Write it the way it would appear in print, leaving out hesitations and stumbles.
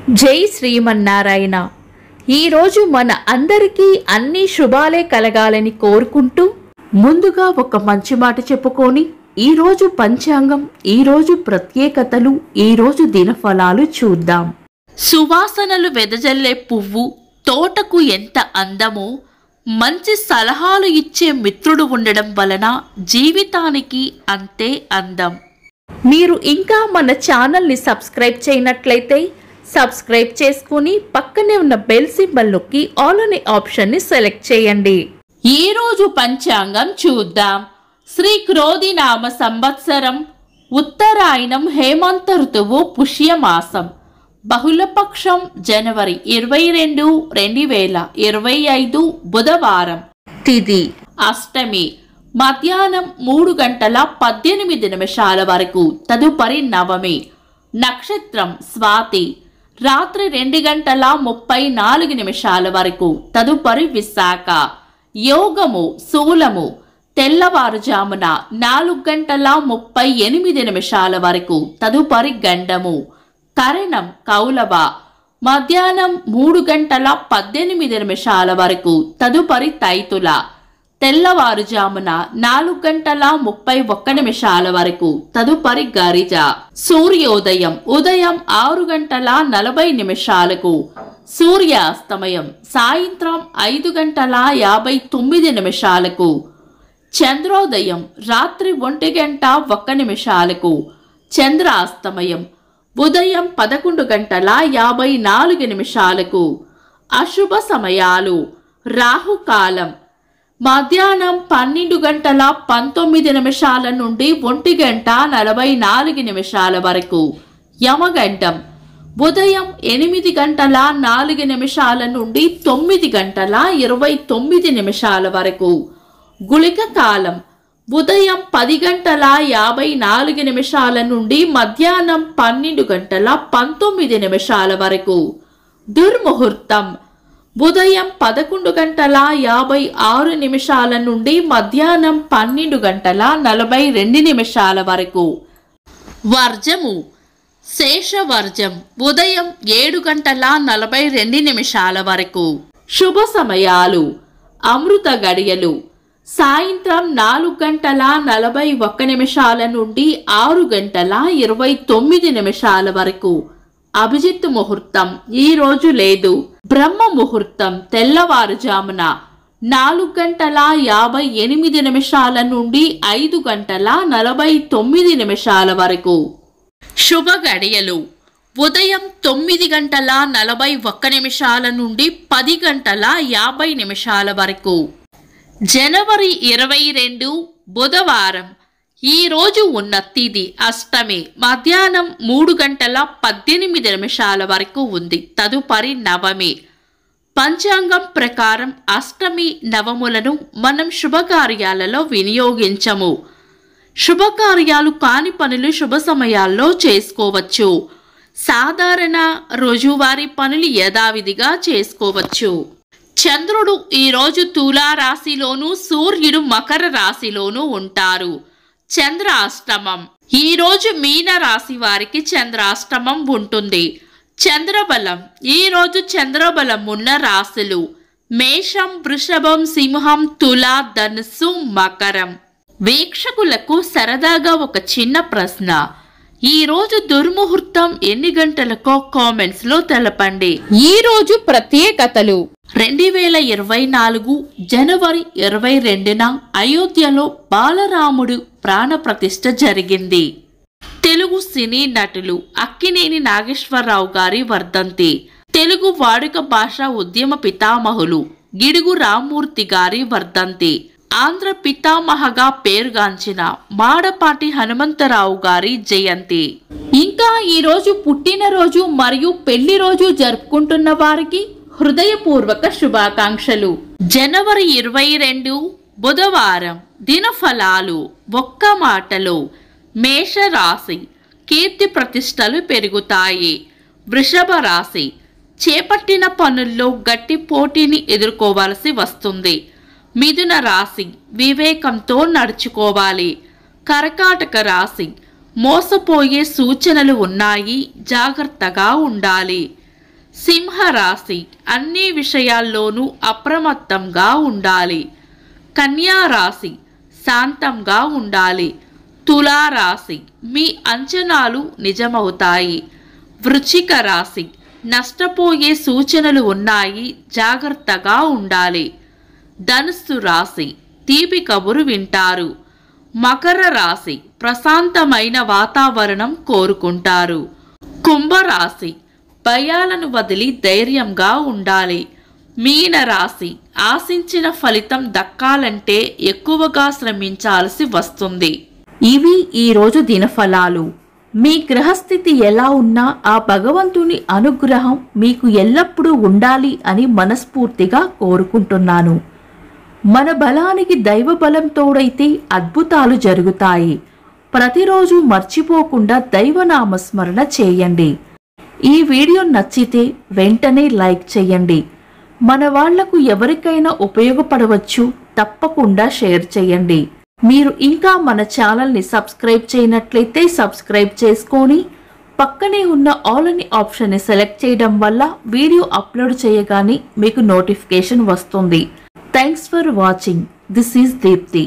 జై శ్రీమన్నారాయణ. ఈరోజు మన అందరికీ అన్ని శుభాలే కలగాలని కోరుకుంటూ ముందుగా ఒక మంచి మాట చెప్పుకొని ఈరోజు పంచాంగం, ఈరోజు ప్రత్యేకతలు, ఈరోజు దినఫలాలు చూద్దాం. సువాసనలు వెదజల్లే పువ్వు తోటకు ఎంత అందమో, మంచి సలహాలు ఇచ్చే మిత్రుడు ఉండడం వలన జీవితానికి అంతే అందం. మీరు ఇంకా మన ఛానల్ని సబ్స్క్రైబ్ చేయనట్లయితే సబ్స్క్రైబ్ చేసుకుని పక్కనే ఉన్న బెల్ సింబల్ నొక్కి ఆల్ అనే ఆప్షన్ని సెలెక్ట్ చేయండి. ఈరోజు పంచాంగం చూద్దాం. శ్రీ క్రోధినామ సంవత్సరం, ఉత్తరాయణం, హేమంత ఋతువు, పుష్యమాసం, బహుళపక్షం, జనవరి 22, 2025 బుధవారం. తిథి అష్టమి, మధ్యాహ్నం 3:18 వరకు. తదుపరి నవమి. నక్షత్రం స్వాతి, రాత్రి 2:34 వరకు. తదుపరి విశాఖ. యోగము శూలము, తెల్లవారుజామున 4:38 వరకు. తదుపరి గండము. కరణం కౌలవ, మధ్యాహ్నం 3:18 వరకు. తదుపరి తైతుల, తెల్లవారుజామున 4:31 వరకు. తదుపరి గరిజ. సూర్యోదయం ఉదయం 6:40. సూర్యాస్తమయం సాయంత్రం 5:59. చంద్రోదయం రాత్రి 1:01. చంద్రాస్తమయం ఉదయం 11:54. అశుభ సమయాలు. రాహుకాలం మధ్యాహ్నం 12:19 నుండి 1:44 వరకు. యమగండం ఉదయం 8:04 నుండి 9:29 వరకు. గుళిక కాలం ఉదయం 10:54 నుండి మధ్యాహ్నం 12:19 వరకు. దుర్ముహూర్తం ఉదయం 11:56 నుండి మధ్యాహ్నం 12:42 వరకు. వర్జము శేషవర్జం ఉదయం 7:42 వరకు. శుభ సమయాలు. అమృత గడియలు సాయంత్రం 4:41 నుండి 6:29 వరకు. అభిజిత్ ముహూర్తం ఈ రోజు లేదు. బ్రహ్మ ముహూర్తం తెల్లవారుజామున 4:58 నుండి 5:49 వరకు. శుభ గడియలు ఉదయం 9:41 నుండి 10:50 వరకు. జనవరి 22 బుధవారం. ఈ రోజు ఉన్న తిథి అష్టమి, మధ్యాహ్నం 3:18 వరకు ఉంది. తదుపరి నవమి. పంచాంగం ప్రకారం అష్టమి నవములను మనం శుభకార్యాలలో వినియోగించము. శుభకార్యాలు కాని పనులు శుభ సమయాల్లో చేసుకోవచ్చు. సాధారణ రోజువారీ పనులు యథావిధిగా చేసుకోవచ్చు. చంద్రుడు ఈరోజు తులా రాశిలోను, సూర్యుడు మకర రాశిలోను ఉంటారు. చంద్రాష్టమం ఈరోజు మీన రాశి వారికి చంద్రాష్టమం ఉంటుంది. చంద్రబలం ఈరోజు చంద్రబలం ఉన్న రాశులు మేషం, వృషభం, సింహం, తుల, ధనుస్సు, మకరం. వీక్షకులకు సరదాగా ఒక చిన్న ప్రశ్న. ఈ రోజు దుర్ముహూర్తం ఎన్ని గంటలకో కామెంట్స్ లో తెలపండి. ఈ రోజు ప్రత్యేకతలు. 2024 జనవరి 22న అయోధ్యలో బాలరాముడు ప్రాణప్రతిష్ఠ జరిగింది. తెలుగు సినీ నటులు అక్కినేని నాగేశ్వరరావు గారి వర్ధంతి. తెలుగు వాడుక భాష ఉద్యమ పితామహులు గిడుగు రామ్మూర్తి గారి వర్ధంతి. ఆంధ్ర పితామహగా పేరుగాంచిన మాడపాటి హనుమంతరావు గారి జయంతి. ఇంకా ఈరోజు పుట్టినరోజు మరియు పెళ్లి రోజు జరుపుకుంటున్న వారికి హృదయపూర్వక శుభాకాంక్షలు. జనవరి 22 బుధవారం. దినఫలాలు. ఒక్క మాటలో మేషరాశి కీర్తి ప్రతిష్టలు పెరుగుతాయి. వృషభ రాశి చేపట్టిన పనుల్లో గట్టి పోటీని ఎదుర్కోవాల్సి వస్తుంది. మిథున రాశి వివేకంతో నడుచుకోవాలి. కర్కాటక రాశి మోసపోయే సూచనలు ఉన్నాయి, జాగ్రత్తగా ఉండాలి. సింహరాశి అన్ని విషయాల్లోనూ అప్రమత్తంగా ఉండాలి. కన్యా రాశి శాంతంగా ఉండాలి. తులారాశి మీ అంచనాలు నిజమవుతాయి. వృశ్చిక రాశి నష్టపోయే సూచనలు ఉన్నాయి, జాగ్రత్తగా ఉండాలి. ధనుస్సు రాశి తీపి కబురు వింటారు. మకర రాశి ప్రశాంతమైన వాతావరణం కోరుకుంటారు. కుంభరాశి భయాలను వదిలి ధైర్యంగా ఉండాలి. మీన రాశి ఆశించిన ఫలితం దక్కాలంటే ఎక్కువగా శ్రమించాల్సి వస్తుంది. ఇవి ఈరోజు దినఫలాలు. మీ గ్రహస్థితి ఎలా ఉన్నా ఆ భగవంతుని అనుగ్రహం మీకు ఎల్లప్పుడూ ఉండాలి అని మనస్ఫూర్తిగా కోరుకుంటున్నాను. మన బలానికి దైవ బలం తోడైతే అద్భుతాలు జరుగుతాయి. ప్రతిరోజు మర్చిపోకుండా దైవనామస్మరణ చేయండి. ఈ వీడియో నచ్చితే వెంటనే లైక్ చేయండి. మన వాళ్లకు ఎవరికైనా ఉపయోగపడవచ్చు, తప్పకుండా షేర్ చేయండి. మీరు ఇంకా మన ఛానల్ని సబ్స్క్రైబ్ చేయనట్లయితే సబ్స్క్రైబ్ చేసుకొని పక్కనే ఉన్న ఆల్ అని ఆప్షన్ని సెలెక్ట్ చేయడం వల్ల వీడియో అప్లోడ్ చేయగానే మీకు నోటిఫికేషన్ వస్తుంది. Thanks for watching. This is Deepti.